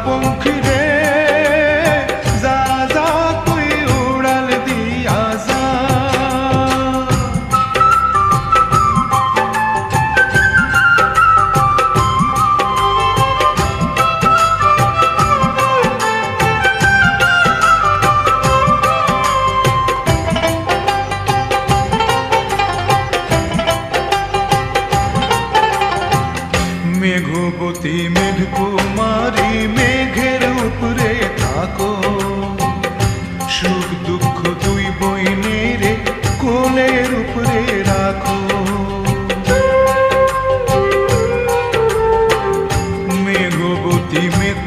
পঙ্খী রে যা যা তুই উড়াল দিয়া যা। মেঘবতী মেঘকুমারী মেঘের উপরে থাকো, সুখ দুঃখ দুই বইনের কোলের উপরে রাখো। মেঘবতী মেঘ